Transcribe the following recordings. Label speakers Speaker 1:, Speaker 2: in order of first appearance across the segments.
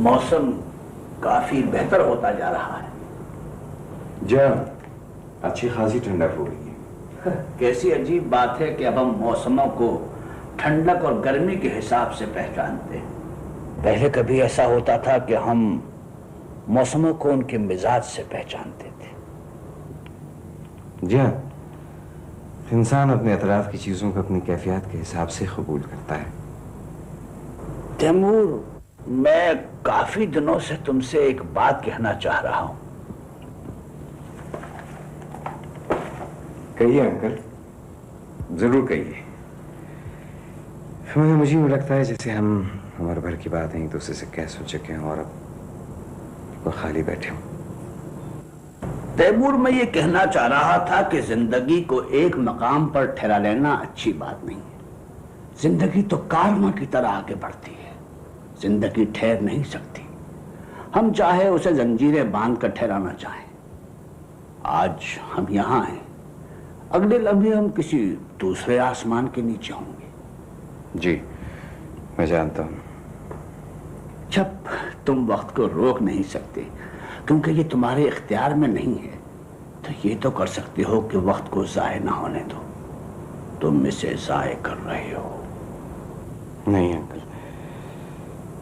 Speaker 1: मौसम काफी बेहतर होता जा रहा है।
Speaker 2: जा अच्छी खासी ठंडक हो गई है।
Speaker 1: कैसी अजीब बात है कि अब हम मौसमों को ठंडक और गर्मी के हिसाब से पहचानते हैं। पहले कभी ऐसा होता था कि हम मौसमों को उनके मिजाज से पहचानते थे।
Speaker 2: जी हाँ, इंसान अपने अतराफ की चीजों को अपनी कैफियत के हिसाब से कबूल करता है।
Speaker 1: तैमूर, मैं काफी दिनों से तुमसे एक बात कहना चाह रहा हूं।
Speaker 2: कहिए अंकल, जरूर कहिए। मुझे यूं लगता है जैसे हम उम्र भर की बात है एक दूसरे से कह सुन चुके हैं और अब वो खाली बैठे हों।
Speaker 1: तैमूर, मैं ये कहना चाह रहा था कि जिंदगी को एक मकाम पर ठहरा लेना अच्छी बात नहीं है। जिंदगी तो कारवां की तरह आगे बढ़ती है, जिंदगी ठहर नहीं सकती। हम चाहे उसे जंजीरें बांध कर ठहराना चाहें। आज हम यहां हैं, अगले लम्हे हम किसी दूसरे आसमान के नीचे होंगे।
Speaker 2: जी मैं जानता हूं।
Speaker 1: जब तुम वक्त को रोक नहीं सकते क्योंकि ये तुम्हारे इख्तियार में नहीं है, तो ये तो कर सकते हो कि वक्त को जाये ना होने दो। तुम इसे जाये कर रहे हो।
Speaker 2: नहीं अंकल,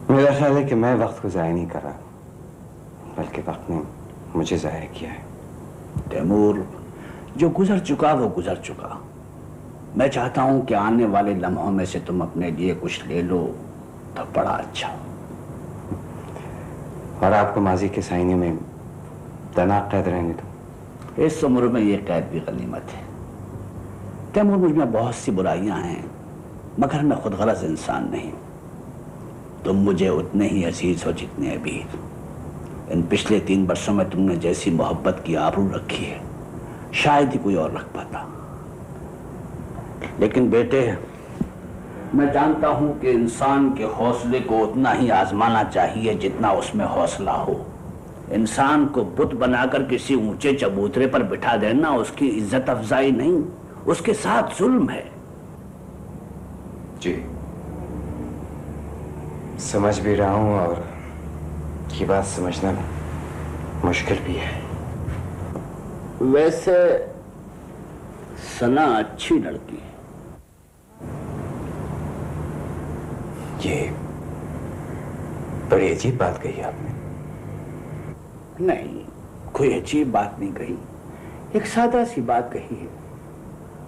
Speaker 2: मेरा ख्याल है कि मैं वक्त को जाया नहीं कर रहा, बल्कि वक्त ने मुझे जाया किया है।
Speaker 1: तैमूर, जो गुजर चुका वो गुजर चुका। मैं चाहता हूं कि आने वाले लम्हों में से तुम अपने लिए कुछ ले लो तो बड़ा अच्छा।
Speaker 2: और आपको माजी के साइने में तनाक कैद रहने दो।
Speaker 1: इस उम्र में ये कैद भी गनीमत है। तैमूर, मुझ में बहुत सी बुराइयां हैं, मगर मैं खुद गलत इंसान नहीं। तुम मुझे उतने ही अजीज हो जितने अभी। इन पिछले 3 वर्षों में तुमने जैसी मोहब्बत की आबरू रखी है, शायद ही कोई और रख पाता। लेकिन बेटे, मैं जानता हूं कि इंसान के हौसले को उतना ही आजमाना चाहिए जितना उसमें हौसला हो। इंसान को बुत बनाकर किसी ऊंचे चबूतरे पर बिठा देना उसकी इज्जत अफजाई नहीं, उसके साथ जुल्म है।
Speaker 2: जी समझ भी रहा हूं और ये बात समझना मुश्किल भी है।
Speaker 1: वैसे सना अच्छी लड़की है।
Speaker 2: ये बड़ी अजीब बात कही आपने।
Speaker 1: नहीं, कोई अजीब बात नहीं कही, एक सादा सी बात कही है।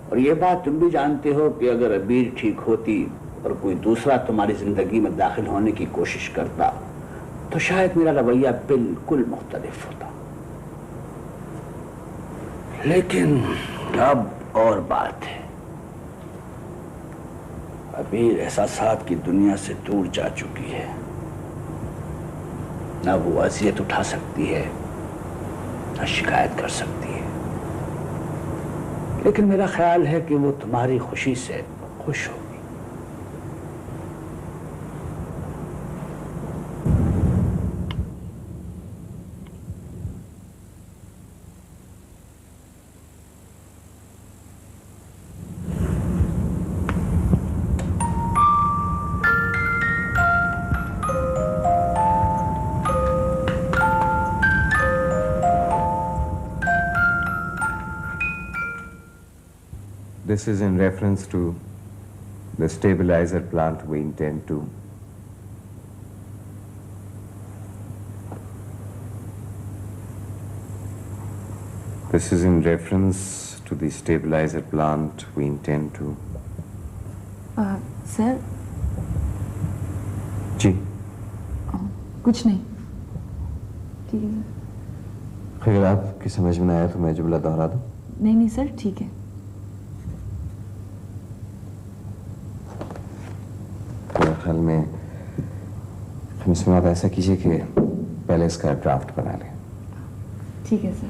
Speaker 1: और ये बात तुम भी जानते हो कि अगर अबीर ठीक होती और कोई दूसरा तुम्हारी जिंदगी में दाखिल होने की कोशिश करता तो शायद मेरा रवैया बिल्कुल मुख्तलिफ होता। लेकिन अब और बात है। अबीर एहसासात की दुनिया से दूर जा चुकी है। ना वो अजियत उठा सकती है, ना शिकायत कर सकती है। लेकिन मेरा ख्याल है कि वो तुम्हारी खुशी से खुश होगी।
Speaker 2: This is in reference to the stabilizer plant we intend to This is in reference to the stabilizer plant we intend to
Speaker 3: sir
Speaker 2: ji
Speaker 3: कुछ नहीं, ठीक है सर।
Speaker 2: अगर आपकी समझ में आया तो मैं जुमला दोहरा दूं।
Speaker 3: नहीं नहीं सर, ठीक है।
Speaker 2: मेरे ख्याल में हम इसमें आप ऐसा कीजिए कि पहले इसका ड्राफ्ट बना लें।
Speaker 3: ठीक है सर।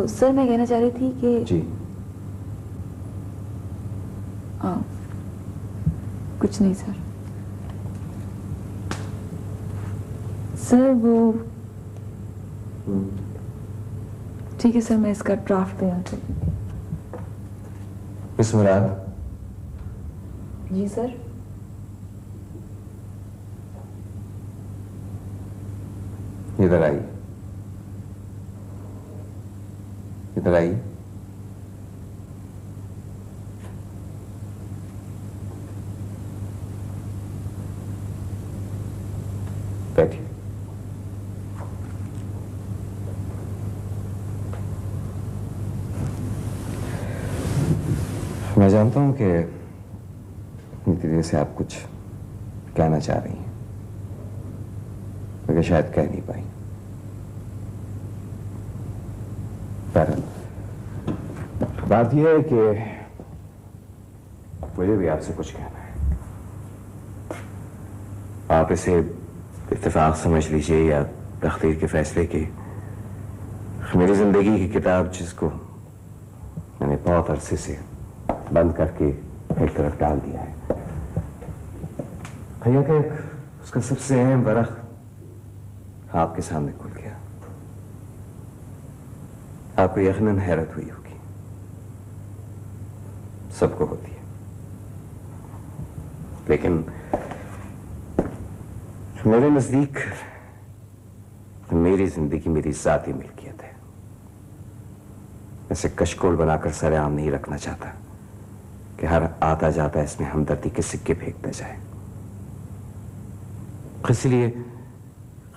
Speaker 3: सर मैं कहना चाह रही थी कि
Speaker 2: जी
Speaker 3: कुछ नहीं सर। सर वो ठीक है सर, मैं इसका ड्राफ्ट तैयार कर दूंगी।
Speaker 2: मिस मुराद,
Speaker 3: जी सर।
Speaker 2: इधर आई, इधर आई। बैठिए। मैं जानता हूं कि इतनी देर से आप कुछ कहना चाह रही हैं, मगर शायद कह नहीं पाई। पर बात यह है कि मुझे भी आपसे कुछ कहना है। आप इसे इत्तेफाक समझ लीजिए या तकदीर के फैसले की। मेरी जिंदगी की किताब जिसको मैंने बहुत अरसे से बंद करके एक तरफ डाल दिया है, भैया के उसका सबसे अहम वरख आपके सामने खुल गया। आपको यकीनन हैरत हुई होगी, सबको होती है, लेकिन मेरे नजदीक मेरी जिंदगी मेरी जाती मिल्कियत है। इसे कशकोल बनाकर सरेआम नहीं रखना चाहता कि हर आता जाता इसमें हमदर्दी के सिक्के फेंकते जाए। इसलिए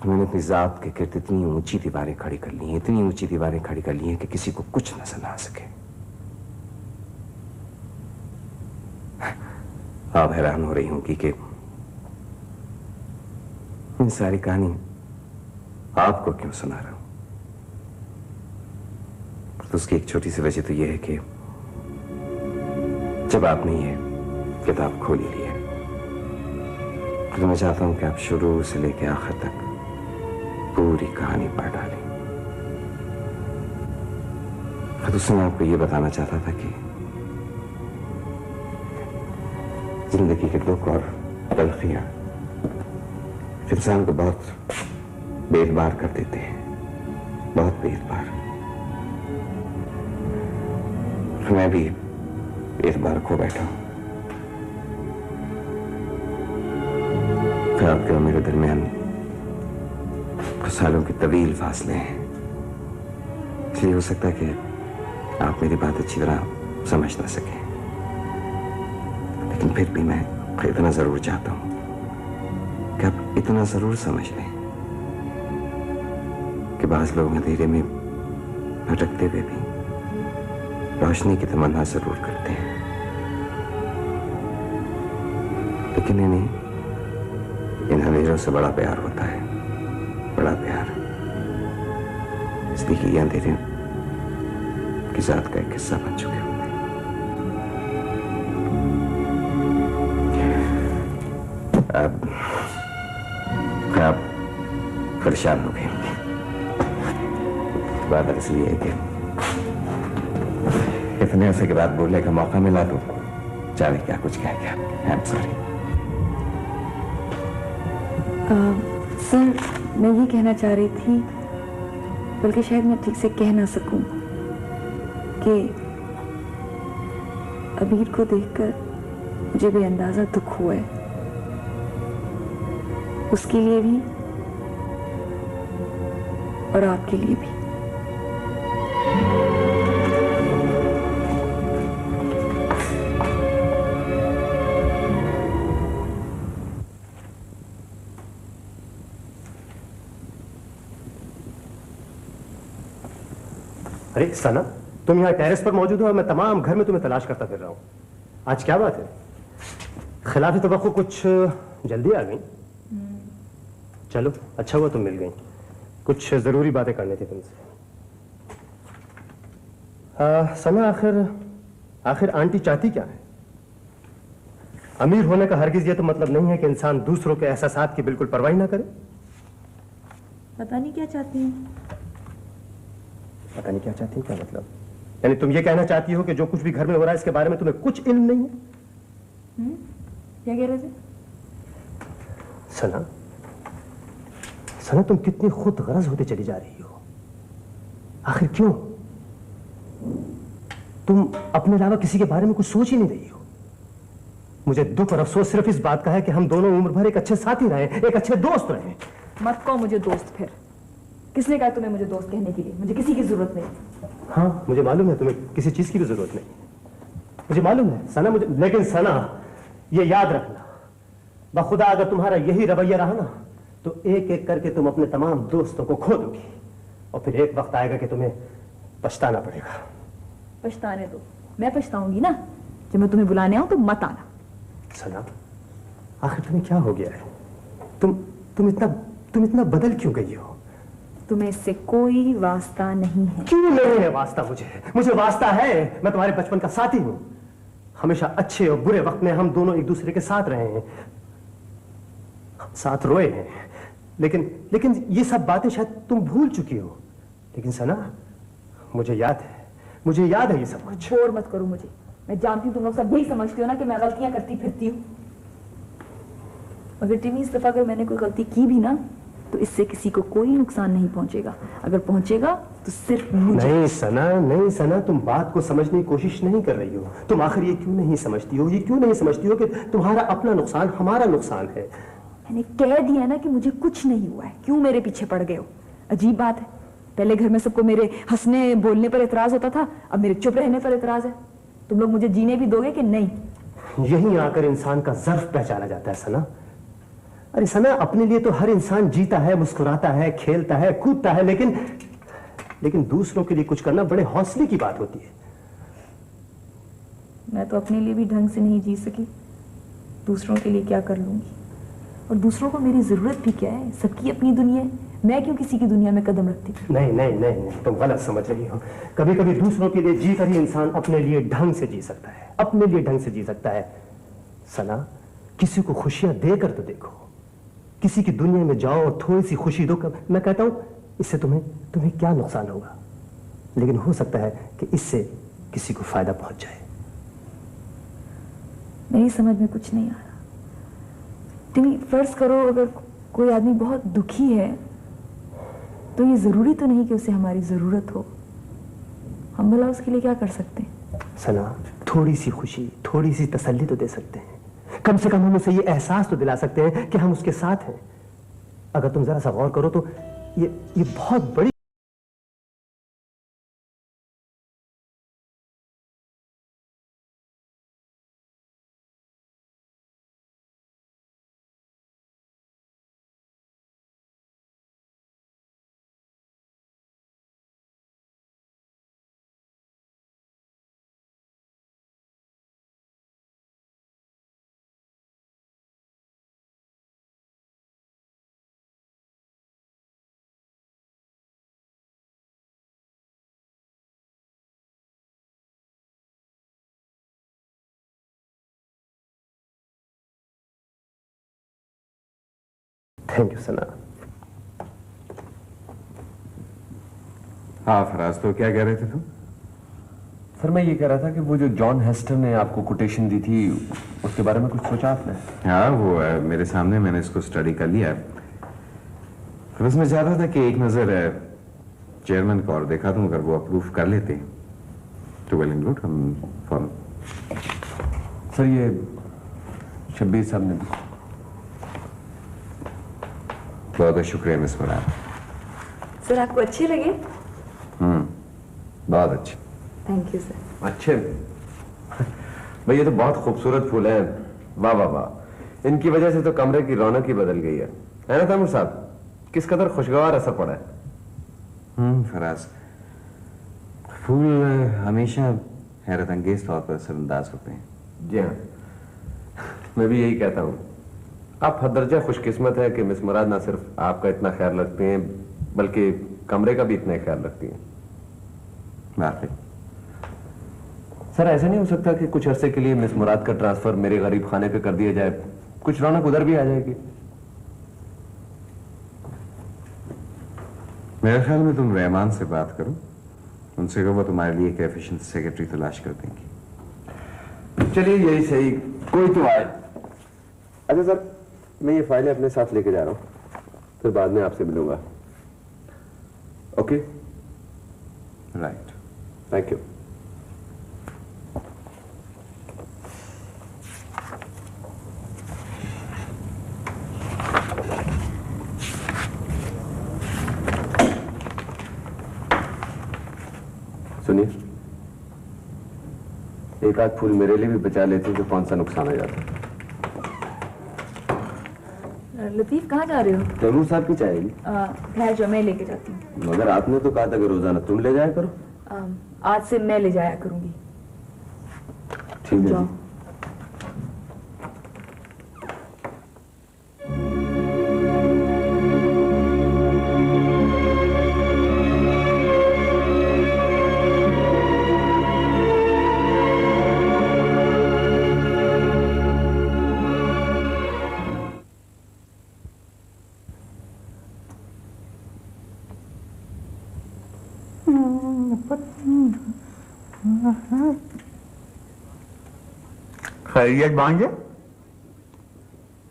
Speaker 2: मैंने अपनी जात के गिर्द इतनी ऊंची दीवारें खड़ी कर ली हैं, इतनी ऊंची दीवारें खड़ी कर ली हैं कि किसी को कुछ नजर ना आ सके। आप हैरान हो रही होंगी कि ये सारी कहानी आपको क्यों सुना रहा हूं। तो उसकी एक छोटी सी वजह तो यह है कि जब आपने ये किताब खोली ली है तो मैं चाहता हूं कि आप शुरू से लेकर आखिर तक पूरी कहानी पढ़ डालें। फिर उससे मैं आपको ये बताना चाहता था कि जिंदगी के दुख और तलखियां इंसान को बहुत बेइतबार कर देते हैं, बहुत बेइतबार। मैं भी बेइतबार खो बैठा हूं। फिर आपके और मेरे दरमियान कुछ सालों के तवील फासले हैं, इसलिए हो सकता है कि आप मेरी बात अच्छी तरह समझ ना सकें, लेकिन फिर भी मैं इतना जरूर चाहता हूं कि आप इतना जरूर समझ लें कि बाज लोग अंधेरे में भटकते हुए भी रोशनी की तमन्ना जरूर करते हैं, लेकिन इन्हें इन अंधेरों से बड़ा प्यार होता है, बड़ा प्यार। इसलिए कि ये अंधेरे की जात का एक हिस्सा बन चुके होते हैं। अब आप परेशान हो गए। बात इसलिए है कि इतने अरसे के बाद बोलने का मौका मिला तो जाने क्या कुछ कह गया। I am sorry.
Speaker 3: सर मैं ये कहना चाह रही थी, बल्कि शायद मैं ठीक से कह ना सकूं, कि अबीर को देखकर मुझे बेअंदाजा दुख हुआ है, उसके लिए भी और आपके लिए भी।
Speaker 4: अरे सना, तुम यहाँ टेरेस पर मौजूद हो और मैं तमाम घर में तुम्हें तलाश करता फिर रहा हूँ। आज क्या बात है? खिलाफ तवक्को कुछ जल्दी आ गई? चलो अच्छा हुआ तुम मिल गई, कुछ जरूरी बातें करनी थी तुमसे। सना, आखिर आंटी चाहती क्या है? अमीर होने का हरगिज ये तो मतलब नहीं है कि इंसान दूसरों के एहसासात की बिल्कुल परवाह ना करे।
Speaker 3: पता नहीं क्या चाहती हैं।
Speaker 4: पता नहीं क्या चाहती है? क्या मतलब? यानी तुम ये कहना चाहती हो कि जो कुछ भी घर में हो रहा है इसके बारे में तुम्हें कुछ इल्म नहीं है?
Speaker 3: क्या कह रहे थे?
Speaker 4: सना, सना तुम कितनी खुद गरज होते चली जा रही हो। आखिर क्यों? तुम अपने अलावा किसी के बारे में कुछ सोच ही नहीं रही हो। मुझे दुख और अफसोस सिर्फ इस बात का है कि हम दोनों उम्र भर एक अच्छे साथी रहे, एक अच्छे दोस्त रहे।
Speaker 3: मत कहो मुझे दोस्त फिर। किसने कहा तुम्हें मुझे दोस्त कहने के लिए? मुझे किसी की जरूरत नहीं।
Speaker 4: हाँ मुझे मालूम है तुम्हें किसी चीज की भी जरूरत नहीं, मुझे मालूम है सना, मुझे, लेकिन सना ये याद रखना, बखुदा अगर तुम्हारा यही रवैया रहा ना तो एक एक करके तुम अपने तमाम दोस्तों को खो दोगी और फिर एक वक्त आएगा कि तुम्हें पछताना पड़ेगा।
Speaker 3: पछताने दो, मैं पछताऊंगी ना। जब मैं तुम्हें बुलाने आऊं तो मत आना।
Speaker 4: सना आखिर तुम्हें क्या हो गया है? तुम इतना बदल क्यों गई हो?
Speaker 3: तुम्हें इससे कोई वास्ता नहीं है।
Speaker 4: क्यों नहीं है वास्ता? मुझे वास्ता है। मैं तुम्हारे बचपन का साथी हूं, हमेशा अच्छे और बुरे वक्त में हम दोनों एक दूसरे के साथ रहे हैं, हम साथ रोए हैं, लेकिन ये सब बातें शायद तुम भूल चुकी हो। लेकिन सना मुझे याद है ये सब कुछ।
Speaker 3: बोर मत करो मुझे, मैं जानती हूँ तुम लोग सब यही समझते हो ना कि मैं गलतियां करती फिरती हूँ। मगर टिमी इस दफा अगर मैंने कोई गलती की भी ना तो इससे किसी को कोई नुकसान नहीं पहुंचेगा। अगर पहुंचेगा तो सिर्फ मुझे।
Speaker 4: नहीं सना, तुम बात को समझने की कोशिश नहीं कर रही हो। तुम आखिर ये क्यों नहीं समझती हो कि तुम्हारा अपना नुकसान हमारा नुकसान है।
Speaker 3: मैंने कह दिया ना कि मुझे कुछ नहीं हुआ है, क्यों मेरे पीछे पड़ गए हो? अजीब बात है, पहले घर में सबको मेरे हंसने बोलने पर एतराज होता था, अब मेरे चुप रहने पर एतराज है। तुम लोग मुझे जीने भी दोगे कि नहीं?
Speaker 4: यहीं आकर इंसान का ज़र्फ पहचाना जाता है सना। अरे सना, अपने लिए तो हर इंसान जीता है, मुस्कुराता है, खेलता है, कूदता है, लेकिन दूसरों के लिए कुछ करना बड़े हौसले की बात होती है।
Speaker 3: मैं तो अपने लिए भी ढंग से नहीं जी सकी, दूसरों के लिए क्या कर लूंगी? और दूसरों को मेरी जरूरत भी क्या है? सबकी अपनी दुनिया है, मैं क्यों किसी की दुनिया में कदम रखती?
Speaker 4: नहीं, तुम गलत समझ रही हो। कभी कभी दूसरों के लिए जीकर ही इंसान अपने लिए ढंग से जी सकता है, सना, किसी को खुशियां देकर तो देखो, किसी की दुनिया में जाओ और थोड़ी सी खुशी दो। मैं कहता हूं इससे तुम्हें क्या नुकसान होगा, लेकिन हो सकता है कि इससे किसी को फायदा पहुंच जाए।
Speaker 3: मेरी समझ में कुछ नहीं आ रहा। तुम फर्ज करो अगर कोई आदमी बहुत दुखी है तो ये जरूरी तो नहीं कि उसे हमारी जरूरत हो। हम भला उसके लिए क्या कर सकते हैं?
Speaker 4: सना, थोड़ी सी खुशी, थोड़ी सी तसल्ली तो दे सकते हैं। कम से कम हम उसे ये एहसास तो दिला सकते हैं कि हम उसके साथ हैं। अगर तुम जरा सा गौर करो तो ये बहुत बड़ी थैंक यू सना।
Speaker 2: हाँ फराज, तो क्या कह रहे थे तुम?
Speaker 5: सर मैं ये कह रहा था कि वो जो जॉन हेस्टर ने आपको कोटेशन दी थी उसके बारे में कुछ सोचा आपने?
Speaker 2: हाँ वो मेरे सामने, मैंने इसको स्टडी कर लिया। फिर उसमें चाह रहा था कि एक नजर चेयरमैन को और देखा दूं, अगर वो अप्रूव कर लेते तो वेल एंड गुड, हम फॉर्म।
Speaker 5: सर ये शब्बीर साहब ने।
Speaker 2: बहुत बहुत शुक्रिया मिस मुराद।
Speaker 3: सर आपको अच्छे लगे?
Speaker 2: बहुत अच्छे।
Speaker 3: Thank you sir.
Speaker 5: अच्छे भाई, ये तो बहुत खूबसूरत फूल है। वाह वाह वाह, इनकी वजह से तो कमरे की रौनक ही बदल गई है ना तैमूर साहब? किस कदर खुशगवार असर पड़ा है।
Speaker 2: फराज, फूल हमेशा हैरत अंगेज तौर पर असरअंदाज होते हैं।
Speaker 5: जी हाँ, मैं भी यही कहता हूँ। आप हद दर्जा खुशकिस्मत है कि मिस मुराद ना सिर्फ आपका इतना ख्याल रखती हैं बल्कि कमरे का भी इतना ख्याल रखती हैं।
Speaker 2: वाकई
Speaker 5: सर ऐसा नहीं हो सकता कि कुछ अरसे के लिए मिस मुराद का ट्रांसफर मेरे गरीब खाने पे कर दिया जाए? कुछ रौनक उधर भी आ जाएगी।
Speaker 2: मेरे ख्याल में तुम रहमान से बात करो, उनसे कहो वो तुम्हारे लिए एक एफिशिएंट सेक्रेटरी तलाश कर देंगी।
Speaker 5: चलिए यही सही, कोई तो आए। अच्छा सर, मैं ये फाइलें अपने साथ लेके जा रहा हूँ, फिर बाद में आपसे मिलूंगा। Okay
Speaker 2: right,
Speaker 5: thank you. एक आध फूल मेरे लिए भी बचा लेती तो कौन सा नुकसान हो जाता।
Speaker 3: लतीफ कहाँ जा रहे हो?
Speaker 5: तैमूर साहब की चाहेगी?
Speaker 3: खैर जो मैं लेके जाती हूँ।
Speaker 5: मगर आपने तो कहा था कि रोजाना तुम ले जाया करो।
Speaker 3: आज से मैं ले जाया करूंगी।
Speaker 5: ठीक है
Speaker 3: जाओ।
Speaker 5: जी।
Speaker 6: खैरियत भांजे,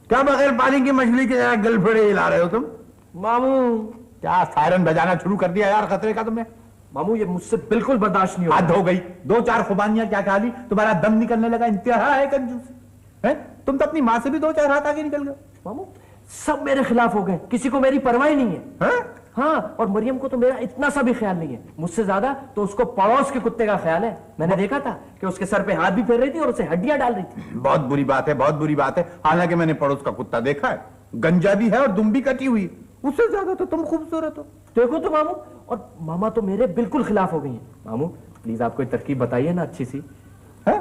Speaker 6: क्या बगैर पानी की मछली के यार गलफड़े हिला रहे हो तुम?
Speaker 7: मामू
Speaker 6: क्या सायरन बजाना शुरू कर दिया यार खतरे का तुमने?
Speaker 7: मामू ये मुझसे बिल्कुल बर्दाश्त नहीं होगा।
Speaker 6: हद हो गई, दो चार खुबानियां क्या खा ली, तुम्हारा दम निकलने लगा। इंतहा है कंजूस है। तुम तो अपनी माँ से भी दो चार हाथ आगे निकल गए।
Speaker 7: मामू सब मेरे खिलाफ हो गए, किसी को मेरी परवाह ही नहीं है।
Speaker 6: हैं?
Speaker 7: हाँ, और मरियम को तो मेरा इतना सा भी ख्याल नहीं है। मुझसे ज्यादा तो उसको पड़ोस के कुत्ते का ख्याल है। मैंने देखा था कि उसके सर पे हाथ भी फेर रही थी और उसे हड्डियां डाल रही थी।
Speaker 6: बहुत बुरी बात है, बहुत बुरी बात है। हालांकि मैंने पड़ोस का कुत्ता देखा है, गंजा भी है और दुम भी कटी हुई। उससे ज्यादा तो तुम खूबसूरत हो।
Speaker 7: देखो तो मामू, और मामा तो मेरे बिल्कुल खिलाफ हो गई हैं। मामू प्लीज आप कोई तरकीब बताइए ना अच्छी सी।
Speaker 6: है?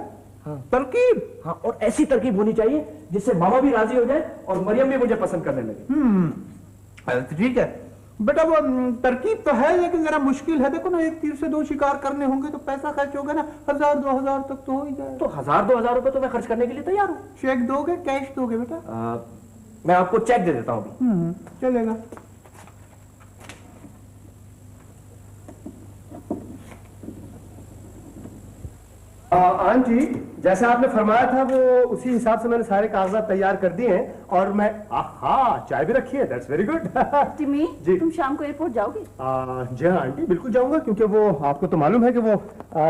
Speaker 6: हाँ। तरकीब?
Speaker 7: हाँ, और ऐसी तरकीब होनी चाहिए जिससे मामा भी राजी हो जाए और मरियम भी मुझे पसंद करने लगे।
Speaker 6: ठीक है बेटा, वो तरकीब तो है लेकिन जरा मुश्किल है। देखो ना, एक तीर से दो शिकार करने होंगे तो पैसा खर्च होगा ना, 1000-2000 तक तो हो ही जाए।
Speaker 7: तो 1000-2000 रुपए तो मैं खर्च करने के लिए तैयार हूँ।
Speaker 6: चेक दोगे कैश दोगे बेटा?
Speaker 7: मैं आपको चेक दे देता हूँ अभी।
Speaker 6: चलेगा।
Speaker 4: आंटी जैसे आपने फरमाया था वो उसी हिसाब से मैंने सारे कागजात तैयार कर दिए हैं और मैं चाय भी रखी है। That's very good.
Speaker 8: टिमी,
Speaker 4: जी।
Speaker 8: तुम शाम को एयरपोर्ट जाओगे?
Speaker 4: जी हाँ आंटी, बिल्कुल जाऊंगा क्योंकि वो आपको तो मालूम है कि वो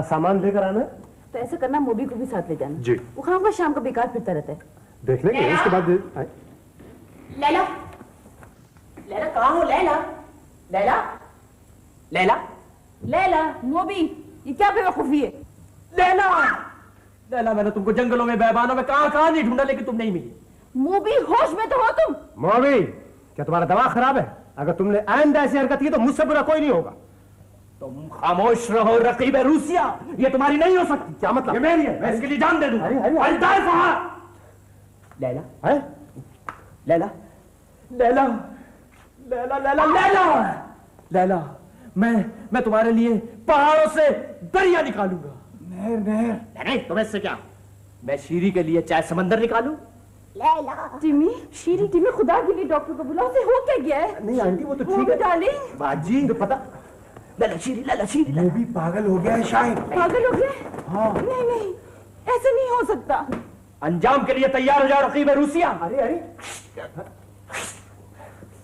Speaker 4: सामान लेकर आना है।
Speaker 8: तो ऐसा करना, मोबी को भी साथ ले जाना।
Speaker 4: जी।
Speaker 8: वो खामखा शाम को बेकार फिरता रहता है।
Speaker 4: देख लेंगे उसके बाद।
Speaker 8: लैला, लैला कहाँ हो? लैला, लैला, लैला, लैला, मोबी, ये क्या बेवकूफी है?
Speaker 7: लैला, लैला मैंने तुमको जंगलों में, बैबानों में कहां नहीं ढूंढा लेकिन तुम नहीं मिली।
Speaker 8: मोबी, होश में तो हो तुम?
Speaker 4: मोबी, क्या तुम्हारा दिमाग खराब है? अगर तुमने आइंदा ऐसी हरकत की तो मुझसे बुरा कोई नहीं होगा।
Speaker 7: तुम खामोश रहो रकीब रूसिया, ये तुम्हारी नहीं हो सकती।
Speaker 4: क्या मतलब?
Speaker 7: ये मेरी है, मैं इसके लिए जान दे दूं। लैला, लैला, लैला, लैला, लैला, लैला, लैला, मैं तुम्हारे लिए पहाड़ों से दरिया निकालूंगा।
Speaker 6: नहर नहर
Speaker 7: नहीं, तुम्हें इससे क्या? मैं शीरी के लिए चाहे समंदर निकालूं।
Speaker 8: लैला, टिमी, शीरी, टिमी, खुदा के लिए डॉक्टर को बुलाओ। से हो क्या गया है?
Speaker 4: नहीं आंटी वो तो ठीक
Speaker 8: मोबी
Speaker 4: है।
Speaker 8: डार्लिंग,
Speaker 6: बाजी
Speaker 4: तो पता
Speaker 7: लैला शीरी, लैला शीरी,
Speaker 6: वो भी पागल हो गया है शायद।
Speaker 8: पागल हो गए? नहीं नहीं, ऐसे नहीं हो सकता।
Speaker 7: अंजाम के लिए तैयार हो जाओ रकीब रूसिया।
Speaker 4: अरे अरे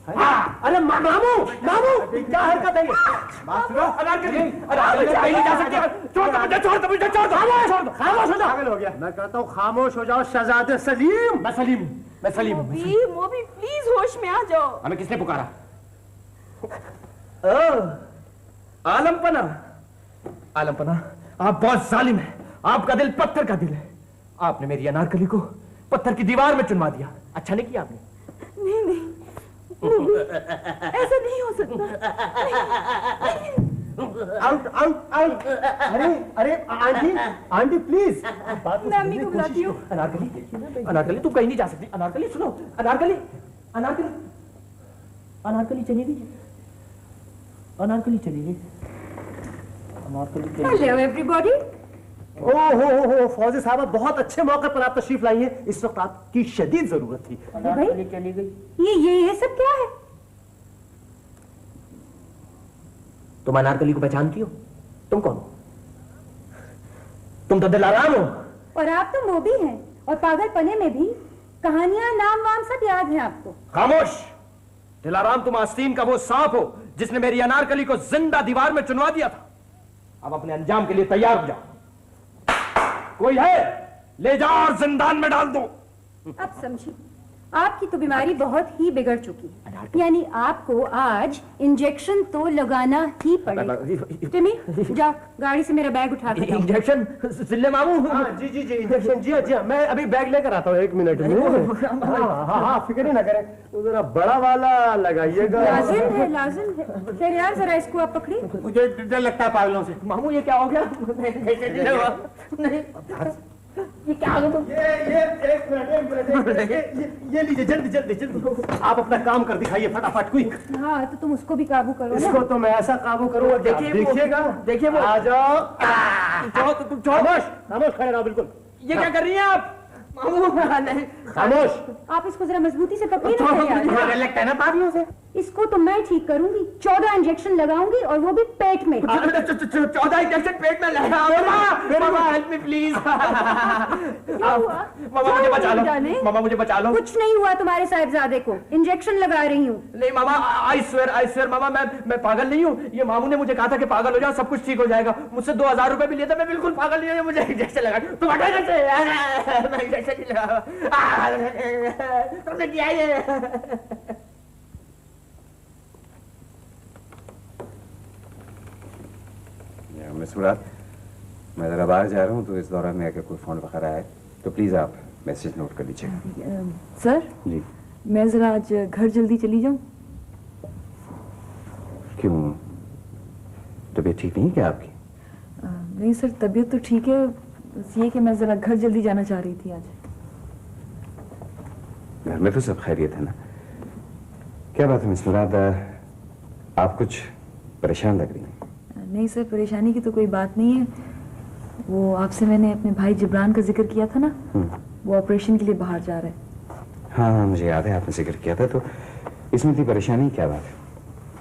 Speaker 4: अरे मामू मामू क्या हरकत है ये? खामोश हो जाओ। हो गया। मैं कहता हूँ खामोश हो जाओ शहजादे सलीम।
Speaker 7: मैं सलीम हूँ।
Speaker 8: मोबी, मोबी प्लीज होश में आ जाओ।
Speaker 7: हमें किसने पुकारा? आलमपना, आप बहुत जालिम हैं। आपका दिल पत्थर का दिल है। आपने मेरी अनारकली को पत्थर की दीवार में चुनवा दिया। अच्छा नहीं किया आपने।
Speaker 8: नहीं नहीं मोबी, ऐसा नहीं हो सकता।
Speaker 4: Out out out. अरे अरे आंटी आंटी प्लीज।
Speaker 8: मैं अम्मी को बुलाती हूँ।
Speaker 7: अनारकली तुम कहीं नहीं जा सकती। अनारकली सुनो, अनारकली, अनारकली, अनारकली चली गई, अनारकली चली गई, अनारकली चली गई।
Speaker 8: Hello everybody.
Speaker 4: हो फौजी साहब, बहुत अच्छे मौके पर आप तशरीफ लाई हैं। इस वक्त आपकी शदीद जरूरत थी।
Speaker 7: अनारकली चली गई।
Speaker 8: ये सब क्या है?
Speaker 7: तुम अनारकली को पहचानती हो? तुम कौन हो? तुम तो दिलाराम हो।
Speaker 8: और आप तो मोबी हैं, और पागलपने में भी कहानियां, नाम वाम सब याद हैं आपको।
Speaker 7: खामोश। दिलाराम तुम आस्तीन का वो सांप हो जिसने मेरी अनारकली को जिंदा दीवार में चुनवा दिया था। अब अपने अंजाम के लिए तैयार हो जाओ। कोई है? ले जाओ और जिंदान में डाल दो।
Speaker 8: अब समझी, आपकी तो बीमारी बहुत ही बिगड़ चुकी है, यानी आपको आज इंजेक्शन तो लगाना ही पड़ेगा। टिमी, जा गाड़ी से मेरा बैग उठा के लाओ।
Speaker 7: इंजेक्शन? सिल्ले मामू?
Speaker 4: हाँ जी जी जी, इंजेक्शन। जी जी, मैं अभी बैग लेकर आता हूँ 1 मिनट में। हाँ, फिक्र ही ना करें, तो जरा बड़ा वाला लगाइएगा।
Speaker 8: लाजिम है, लाजिम है। खैर यार, जरा इसको आप पकड़िए।
Speaker 6: मुझे डर लगता है पागलों से।
Speaker 7: मामू ये क्या हो गया? नहीं, ये क्या हो गया?
Speaker 4: ये 1 मिनट, ये लीजिए, जल्दी जल्दी जल्दी। आप अपना काम कर दिखाइए फटाफट, क्विक।
Speaker 8: हाँ, तो तुम उसको भी काबू करो ना।
Speaker 4: इसको तो मैं ऐसा काबू करूँ, देखिएगा।
Speaker 7: देखिए वो,
Speaker 4: आ जाओ।
Speaker 7: खामोश,
Speaker 4: खामोश खड़े रहो बिल्कुल।
Speaker 7: ये क्या कर रही हैं आप? मामू नहीं,
Speaker 4: खामोश।
Speaker 8: आप इसको जरा मजबूती से पकड़िए ना।
Speaker 6: डर लगता है ना पागलों से।
Speaker 8: इसको तो मैं ठीक करूंगी, 14 इंजेक्शन लगाऊंगी और वो भी पेट में।
Speaker 7: 14 इंजेक्शन पेट में लगा। मामा हेल्प मी प्लीज।
Speaker 8: क्या हुआ?
Speaker 7: मामा मुझे बचा लो, मामा मुझे बचा लो।
Speaker 8: कुछ नहीं हुआ तुम्हारे साहिबजादे को, इंजेक्शन लगा रही हूँ।
Speaker 7: नहीं मामा, आई स्वेयर मामा, मैं पागल नहीं हूँ। ये मामू ने मुझे कहा था कि पागल हो जाओ, सब कुछ ठीक हो जाएगा। मुझसे 2000 रुपए भी लिए थे, मैं बिल्कुल पागल नहीं हूँ। मुझे इंजेक्शन लगा, तुम हटो इधर से। मैं इंजेक्शन नहीं लगा, तुमने किया ये।
Speaker 2: मिस मुराद, मैं ज़रा बाहर जा रहा हूँ, तो इस दौरान में अगर कोई फ़ोन वगैरह आए तो प्लीज़ आप मैसेज नोट कर लीजिएगा।
Speaker 3: सर
Speaker 2: जी।
Speaker 3: मैं ज़रा आज घर जल्दी चली जाऊँ?
Speaker 2: क्यों, तबीयत ठीक नहीं है क्या आपकी?
Speaker 3: नहीं सर, तबीयत तो ठीक है, बस ये कि मैं ज़रा घर जल्दी जाना चाह रही थी आज।
Speaker 2: घर में तो सब खैरियत है ना? क्या बात है मिस मुराद, आप कुछ परेशान लग रही हैं?
Speaker 3: नहीं सर, परेशानी की तो कोई बात नहीं है। वो आपसे मैंने अपने भाई जिब्रान का जिक्र किया था ना, वो ऑपरेशन के लिए बाहर जा रहे हैं।
Speaker 2: हाँ मुझे याद है, आपने जिक्र किया था, तो इसमें इतनी परेशानी क्या बात है?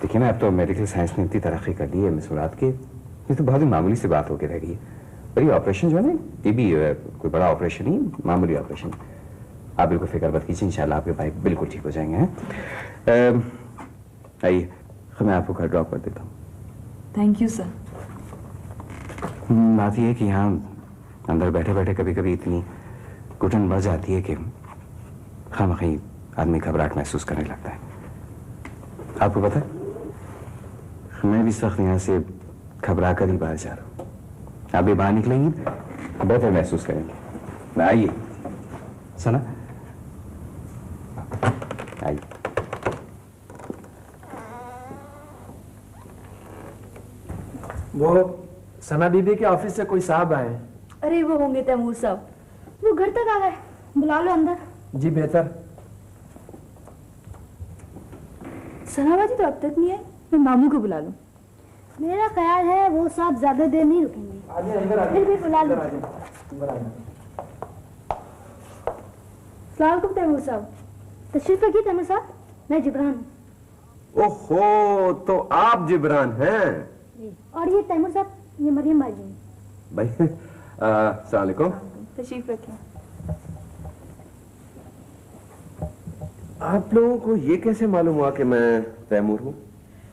Speaker 2: देखिए ना, अब तो मेडिकल साइंस ने इतनी तरक्की कर ली है मिस मुराद की, ये तो बहुत ही मामूली सी बात होकर रह गई है। पर ये ऑपरेशन जो है ना, ये भी कोई बड़ा ऑपरेशन नहीं, मामूली ऑपरेशन। आप बिल्कुल फिक्र मत कीजिए, इंशाल्लाह आपके भाई बिल्कुल ठीक हो जाएंगे। आइए, मैं आपको घर ड्रॉप कर देता हूँ।
Speaker 3: Thank you sir.
Speaker 2: बात यह है कि यहाँ अंदर बैठे बैठे कभी कभी इतनी घुटन बढ़ जाती है कि खामखी आदमी घबराहट महसूस करने लगता है। आपको पता है, मैं भी इस वक्त यहाँ से घबरा कर ही बाहर जा रहा हूँ। आप भी बाहर निकलेंगी, बेहतर महसूस करेंगे। आइए, सुना, आइए।
Speaker 7: वो सना बीबी के ऑफिस से कोई साहब आए।
Speaker 3: अरे वो होंगे तैमूर साहब।
Speaker 8: वो घर तक आ गए, बुला लो अंदर।
Speaker 7: जी बेहतर।
Speaker 3: सनाबाजी तो अब तक नहीं है, मैं मामू को बुला लूं।
Speaker 8: मेरा ख्याल है वो साहब ज्यादा देर नहीं रुकेंगे, फिर भी बुला लो। सलाम अलैकुम तैमूर साहब। तशरीफ रखिए तैमूर साहब, मैं जिब्रान हूँ।
Speaker 5: ओहो, तो आप जिब्रान हैं?
Speaker 8: और ये तैमूर साहब, ये मरियम बाजी
Speaker 5: भाई। अस्सलाम वालेकुम।
Speaker 3: तशरीफ रखें।
Speaker 5: आप लोगों को ये कैसे मालूम हुआ कि मैं तैमूर हूँ?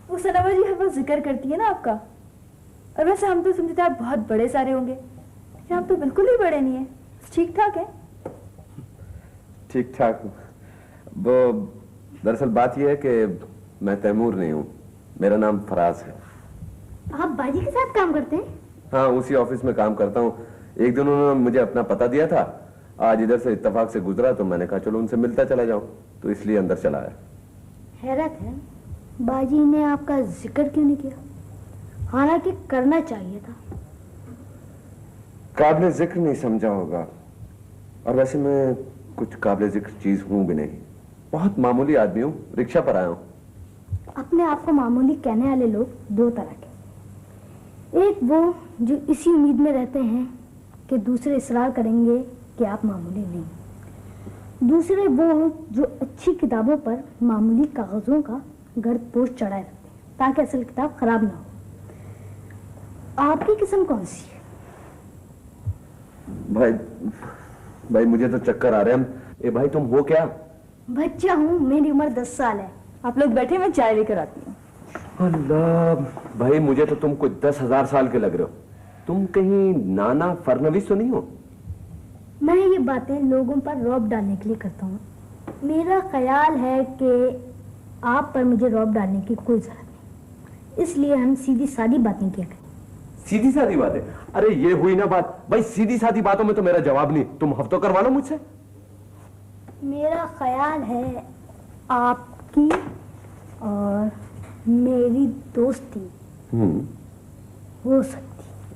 Speaker 3: वो सनाबाजी हर वक्त जिक्र करती है ना आपका। और वैसे हम तो समझते आप बहुत बड़े सारे होंगे, हम तो बिल्कुल ही बड़े नहीं है, ठीक ठाक है।
Speaker 5: ठीक ठाक। वो दरअसल बात यह है कि मैं तैमूर नहीं हूँ, मेरा नाम फराज है।
Speaker 8: आप बाजी के साथ काम करते हैं?
Speaker 5: हाँ, उसी ऑफिस में काम करता हूँ। एक दिन उन्होंने मुझे अपना पता दिया था, आज इधर से इत्तेफाक से गुजरा तो मैंने कहा चलो उनसे मिलता चला जाऊं, तो इसलिए अंदर चला आया।
Speaker 8: हैरत है, बाजी ने आपका जिक्र क्यों नहीं किया? हालांकि करना चाहिए था।
Speaker 5: काबिल जिक्र नहीं समझा होगा, और वैसे मैं कुछ काबिल जिक्र चीज हूं भी नहीं, बहुत मामूली आदमी हूँ, रिक्शा पर आया हूँ।
Speaker 8: अपने आप को मामूली कहने वाले लोग दो तरह के, एक वो जो इसी उम्मीद में रहते हैं कि दूसरे इसरार करेंगे कि आप मामूली नहीं, दूसरे वो जो अच्छी किताबों पर मामूली कागजों का गर्द पोश चढ़ाए रखते हैं ताकि असल किताब खराब ना हो। आपकी किस्म कौन सी है?
Speaker 5: भाई मुझे तो चक्कर आ रहे हैं। ए भाई, तुम हो क्या?
Speaker 8: बच्चा हूँ, मेरी उम्र 10 साल है।
Speaker 3: आप लोग बैठे, मैं चाय लेकर आती हूँ।
Speaker 5: अल्लाह भाई, मुझे तो तुम कुछ 10,000 साल के लग रहे हो। तुम कहीं नाना फरनवीस तो नहीं हो?
Speaker 8: मैं ये बातें लोगों पर रौब डालने के लिए करता हूँ। मेरा ख्याल है कि आप पर मुझे रौब डालने की कोई जरूरत नहीं, इसलिए हम सीधी सादी बातें किया करें।
Speaker 5: सीधी सादी बातें? अरे ये हुई ना बात भाई, सीधी सादी बातों में तो मेरा जवाब नहीं, तुम हफ्तों करवा लो मुझसे।
Speaker 8: मेरा ख्याल है आपकी और मेरी दोस्ती हो सकती।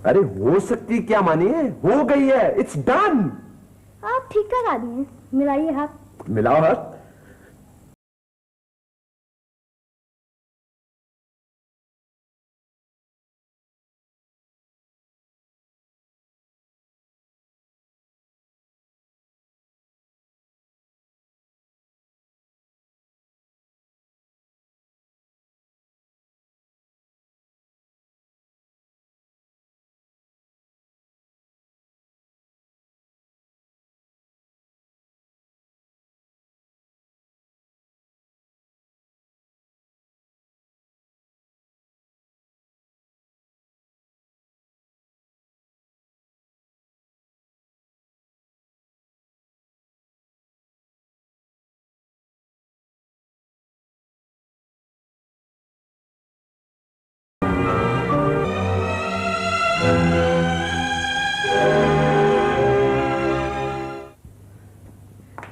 Speaker 5: अरे हो सकती क्या मानिए, हो गई है, इट्स डन।
Speaker 8: आप ठीक ठाक आदमी हैं, मिलाइए हाथ।
Speaker 5: मिलाओ हाथ।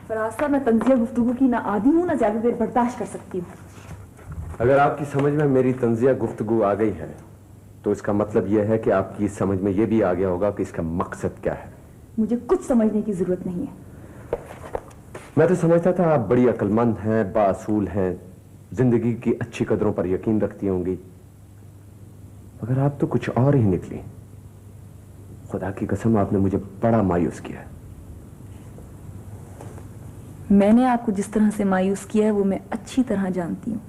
Speaker 3: फराज साहब, मैं तंजिया गुफ्तगू की ना आदी हूँ ना ज्यादा देर बर्दाश्त कर सकती हूँ।
Speaker 5: अगर आपकी समझ में मेरी तंजिया गुफ्तगू आ गई है तो इसका मतलब यह है कि आपकी समझ में यह भी आ गया होगा कि इसका मकसद क्या है।
Speaker 3: मुझे कुछ समझने की जरूरत नहीं है।
Speaker 5: मैं तो समझता था आप बड़ी अक्लमंद हैं, बासूल हैं, जिंदगी की अच्छी कदरों पर यकीन रखती होंगी, मगर आप तो कुछ और ही निकली। खुदा की कसम, आपने मुझे बड़ा मायूस किया।
Speaker 3: मैंने आपको जिस तरह से मायूस किया है वो मैं अच्छी तरह जानती हूँ,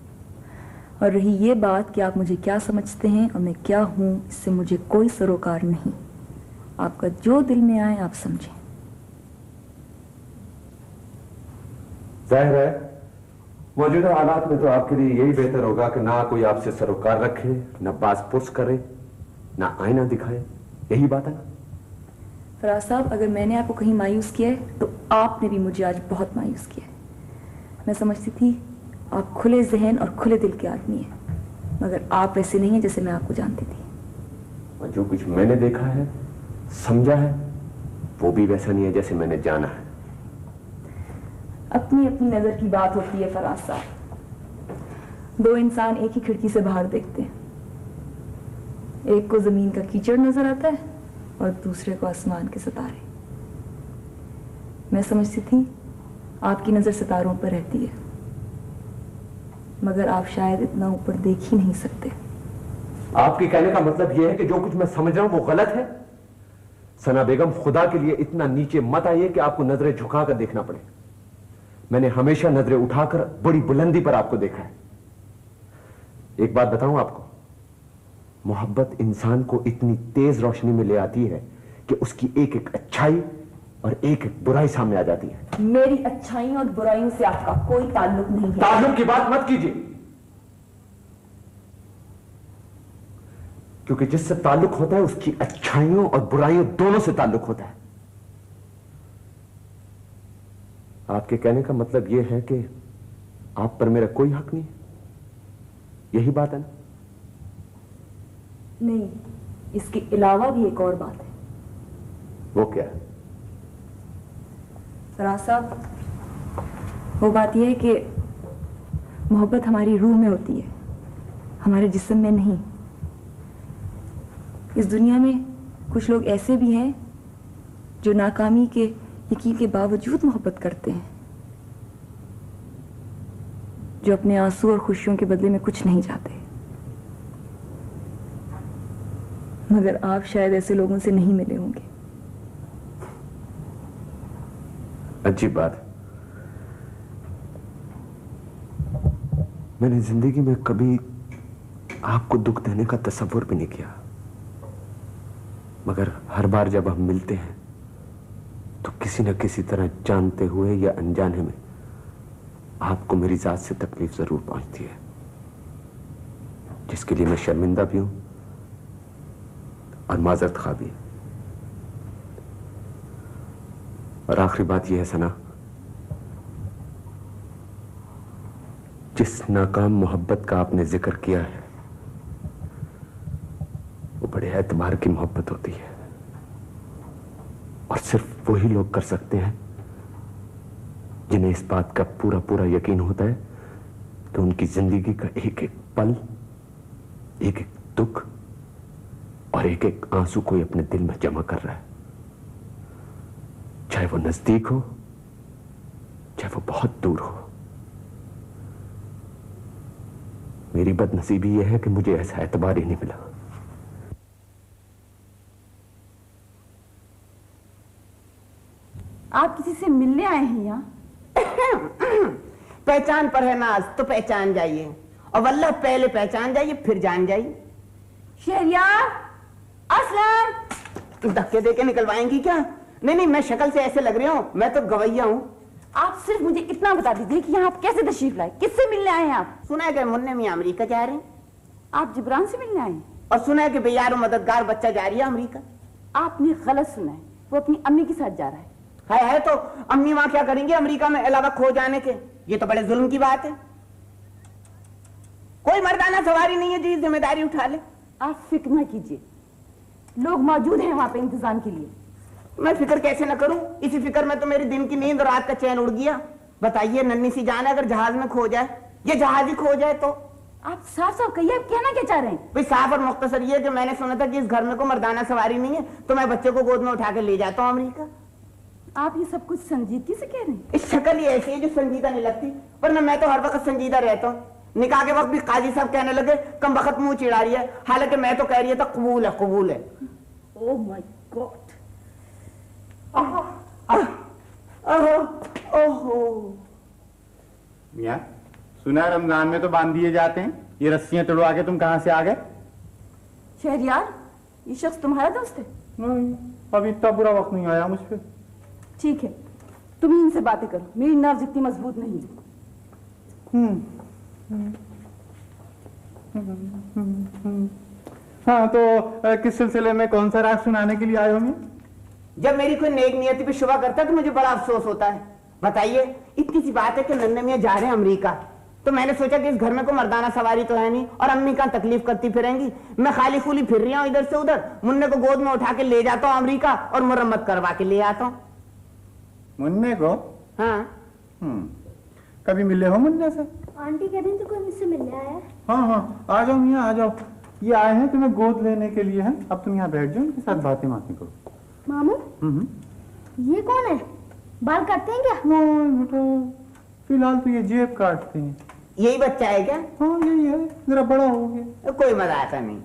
Speaker 3: और रही ये बात कि आप मुझे क्या समझते हैं और मैं क्या हूँ, इससे मुझे कोई सरोकार नहीं। आपका जो दिल में आए आप समझें।
Speaker 5: जाहिर है मौजूदा हालात में तो आपके लिए यही बेहतर होगा कि ना कोई आपसे सरोकार रखे, ना बास पुस करे, ना आईना दिखाए। यही बात है ना?
Speaker 3: फराज साहब, अगर मैंने आपको कहीं मायूस किया है तो आपने भी मुझे आज बहुत मायूस किया है। मैं समझती थी आप खुले जहन और खुले दिल के आदमी हैं, मगर आप वैसे नहीं हैं जैसे मैं आपको जानती थी।
Speaker 5: और जो कुछ मैंने देखा है, समझा है, वो भी वैसा नहीं है जैसे मैंने जाना है।
Speaker 3: अपनी अपनी नजर की बात होती है फराज साहब। दो इंसान एक ही खिड़की से बाहर देखते हैं, एक को जमीन का कीचड़ नजर आता है और दूसरे को आसमान के सितारे। मैं समझती थी आपकी नजर सितारों पर रहती है, मगर आप शायद इतना ऊपर देख ही नहीं सकते।
Speaker 5: आपके कहने का मतलब यह है कि जो कुछ मैं समझ रहा हूं वो गलत है? सना बेगम, खुदा के लिए इतना नीचे मत आइए कि आपको नजरें झुकाकर देखना पड़े। मैंने हमेशा नजरें उठाकर बड़ी बुलंदी पर आपको देखा है। एक बात बताऊं आपको, मोहब्बत इंसान को इतनी तेज रोशनी में ले आती है कि उसकी एक एक अच्छाई और एक एक बुराई सामने आ जाती है।
Speaker 3: मेरी अच्छाइयों और बुराइयों से आपका कोई ताल्लुक नहीं है।
Speaker 5: ताल्लुक की बात मत कीजिए, क्योंकि जिससे ताल्लुक होता है उसकी अच्छाइयों और बुराइयों दोनों से ताल्लुक होता है। आपके कहने का मतलब यह है कि आप पर मेरा कोई हक नहीं है, यही बात है ना?
Speaker 3: नहीं, इसके अलावा भी एक और बात है।
Speaker 5: वो क्या है?
Speaker 3: फराज साहब, वो बात यह है कि मोहब्बत हमारी रूह में होती है, हमारे जिस्म में नहीं। इस दुनिया में कुछ लोग ऐसे भी हैं जो नाकामी के यकीन के बावजूद मोहब्बत करते हैं, जो अपने आंसू और खुशियों के बदले में कुछ नहीं चाहते। मगर आप शायद ऐसे लोगों से नहीं मिले होंगे।
Speaker 5: अजीब बात है, मैंने जिंदगी में कभी आपको दुख देने का तसव्वुर भी नहीं किया, मगर हर बार जब हम मिलते हैं तो किसी न किसी तरह, जानते हुए या अनजाने में, आपको मेरी जात से तकलीफ जरूर पहुंचती है, जिसके लिए मैं शर्मिंदा भी हूं और माजरत खा भी। और आखिरी बात यह है सना,
Speaker 2: जिस नाकाम मोहब्बत का आपने जिक्र किया है वो बड़े एतबार की मोहब्बत होती है और सिर्फ वही लोग कर सकते हैं जिन्हें इस बात का पूरा पूरा यकीन होता है कि उनकी जिंदगी का एक एक पल, एक एक दुख और एक एक आंसू कोई अपने दिल में जमा कर रहा है, चाहे वो नजदीक हो चाहे वो बहुत दूर हो। मेरी बदनसीबी यह है कि मुझे ऐसा एतबार ही नहीं मिला।
Speaker 9: आप किसी से मिलने आए हैं यहाँ?
Speaker 10: पहचान पर है नाज तो पहचान जाइए, और वल्लाह पहले पहचान जाइए फिर जान जाइए।
Speaker 9: शहरियार, असलम।
Speaker 10: धक्के देके निकलवाएंगी क्या? नहीं नहीं, मैं शक्ल से ऐसे लग रही हूँ, मैं तो गवैया हूँ।
Speaker 9: आप सिर्फ मुझे इतना बता दीजिए कि यहाँ आप कैसे तशरीफ लाए, किससे मिलने आए हैं आप?
Speaker 10: सुना है कि मुन्ने मियां अमेरिका जा रहे हैं।
Speaker 9: आप जिब्रान से मिलने आए हैं?
Speaker 10: और सुना है कि बेयार मददगार बच्चा जा रही है अमेरिका।
Speaker 9: आपने गलत सुना है, वो अपनी अम्मी के साथ जा रहा है।
Speaker 10: है तो अम्मी वहां क्या करेंगी अमेरिका में अलावा खो जाने के? ये तो बड़े जुल्म की बात है। कोई मर्दाना सवारी नहीं है जी जिम्मेदारी उठा ले।
Speaker 9: आप फिक्र न कीजिए, लोग मौजूद हैं वहां पे इंतजाम के लिए।
Speaker 10: मैं फिक्र कैसे न करूं? इसी फिक्र में तो मेरी दिन की नींद और रात का चैन उड़ गया। बताइए नन्ही सी जान है, अगर जहाज में खो जाए, ये जहाज ही खो जाए तो?
Speaker 9: आप साफ साफ कहिए, आप कहना क्या चाह रहे हैं?
Speaker 10: भाई साफ और मुख्तसर ये कि मैंने सुना था कि इस घर में को मर्दाना सवारी नहीं है, तो मैं बच्चे को गोद में उठा के ले जाता हूँ अमेरिका।
Speaker 9: आप ये सब कुछ संजीदगी से कह रहे हैं?
Speaker 10: इस शक्ल ही ऐसी है जो संजीदा नहीं लगती, वरना मैं तो हर वक्त संजीदा रहता हूँ। निकाह के वक्त भी काजी साहब कहने लगे कम वक्त मुंह चिढ़ा रही है, हालांकि मैं तो कह रही था कबूल है कबूल है।
Speaker 9: Oh my God.
Speaker 10: ओहो
Speaker 6: मियां, सुना रमजान में तो बांध दिए जाते हैं, ये रस्सियां तोड़वा के तुम कहां से आ गए?
Speaker 9: शहरियार, ये शख्स तुम्हारा दोस्त है?
Speaker 6: नहीं, अभी इतना बुरा वक्त नहीं आया मुझ पे।
Speaker 9: ठीक है, तुम ही इनसे बातें करो, मेरी नर्व्स इतनी मजबूत नहीं है।
Speaker 6: हाँ तो किस सिलसिले में कौन सा राज सुनाने के लिए आए होंगे?
Speaker 10: जब मेरी कोई नेक नियति पे शुबा करता है तो मुझे बड़ा अफसोस होता है। बताइए, इतनी सी बात है कि नन्हे मियां जा रहे हैं अमेरिका, तो मैंने सोचा कि इस घर में कोई मर्दाना सवारी तो है नहीं और अम्मी का तकलीफ करती फिरेंगी। मैं खाली खुली फिर रही हूँ इधर से उधर, मुन्ने को गोद में उठा के ले जाता हूँ अमेरिका और मुरम्मत करवा के ले आता हूँ।
Speaker 6: मुन्ने को?
Speaker 10: हाँ।
Speaker 6: कभी मिले हो मुन्ने से?
Speaker 8: आंटी कह रही थी कोई मुझसे मिलने आया है।
Speaker 6: हाँ हाँ, आ जाओ मियां आ जाओ, ये आए हैं तुम्हें गोद लेने के लिए हैं। अब तुम यहाँ बैठ जाओ, उनके साथ बातें करो।
Speaker 8: मामू, ये कौन है? बाल काटते हैं क्या?
Speaker 6: बेटा, फिलहाल तो ये जेब काटते हैं।
Speaker 10: यही बच्चा है क्या?
Speaker 6: हाँ यही है, जरा बड़ा हो गया।
Speaker 10: कोई मजा आता नहीं।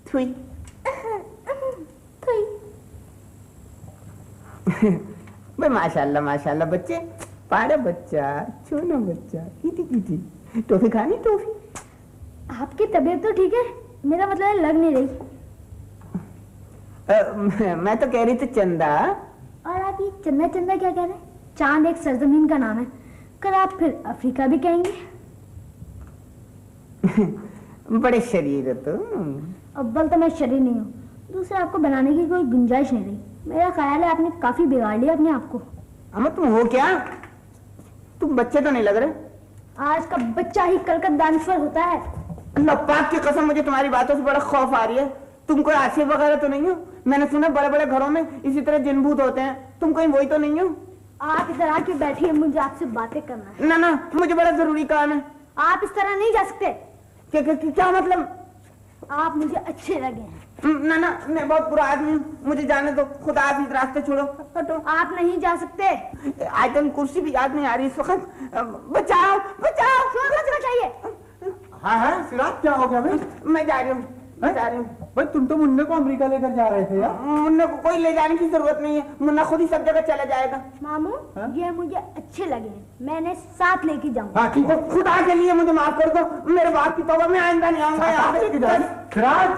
Speaker 10: Thuy
Speaker 8: Thuy.
Speaker 10: भाई माशाल्लाह माशाल्लाह, बच्चे पाड़ा बच्चा, छोना बच्चा, कीटी कीटी। टॉफी खानी? टॉफी?
Speaker 8: आपकी तबीयत तो ठीक है, मेरा मतलब है लग नहीं रही।
Speaker 10: मैं तो कह रही थी चंदा।
Speaker 8: और आप ये चंदा चंदा क्या कह रहे हैं? चांद एक सरजमीन का नाम है, कल आप फिर अफ्रीका भी कहेंगे।
Speaker 10: बड़े शरीर है तुम।
Speaker 8: अव्वल तो मैं शरीर नहीं हूँ, दूसरा आपको बनाने की कोई गुंजाइश नहीं रही। मेरा ख्याल है आपने काफी बिगाड़ लिया अपने आप को।
Speaker 10: अम्मा तुम हो क्या? तुम बच्चे तो नहीं लग रहे।
Speaker 8: आज का बच्चा ही कल का दानश्वर होता है।
Speaker 10: अल्लाह पाक की कसम, मुझे तुम्हारी बातों से बड़ा खौफ आ रही है। तुम कोई आसिफ वगैरह तो नहीं हो? मैंने सुना बड़े बड़े घरों में इसी तरह जिन भूत होते हैं, तुम कहीं वही तो नहीं हो?
Speaker 8: आप इधर आके बैठिए, मुझे आपसे बातें करना है।
Speaker 10: ना ना, मुझे बड़ा जरूरी काम है।
Speaker 8: आप इस तरह नहीं जा सकते।
Speaker 10: क्या मतलब?
Speaker 8: आप मुझे अच्छे लगे हैं।
Speaker 10: ना ना, मैं बहुत बुरा आदमी हूँ, मुझे जाने दो। खुदा आप इस रास्ते छोड़ो, हटो।
Speaker 8: आप नहीं जा सकते।
Speaker 10: आयतन कुर्सी भी याद नहीं आ रही इस वक्त। बचाओ बचाओ,
Speaker 8: बचाइए।
Speaker 6: हाँ हाँ सिराज, क्या हो गया भाई?
Speaker 10: मैं जा रही हूँ, मैं जा रही हूँ।
Speaker 6: भाई तुम तो मुन्ने को अमेरिका लेकर जा रहे थे यार।
Speaker 10: मुन्ने को कोई ले जाने की जरूरत नहीं है, मुन्ना खुद ही सब जगह चला जाएगा।
Speaker 8: मामू, ये मुझे अच्छे लगे हैं, मैंने साथ लेके जाऊंगा।
Speaker 6: हाँ ठीक है।
Speaker 10: खुदा के लिए मुझे माफ कर दो, मेरे बाप की तौबा में आइंदा नहीं आऊंगा।
Speaker 6: सिराज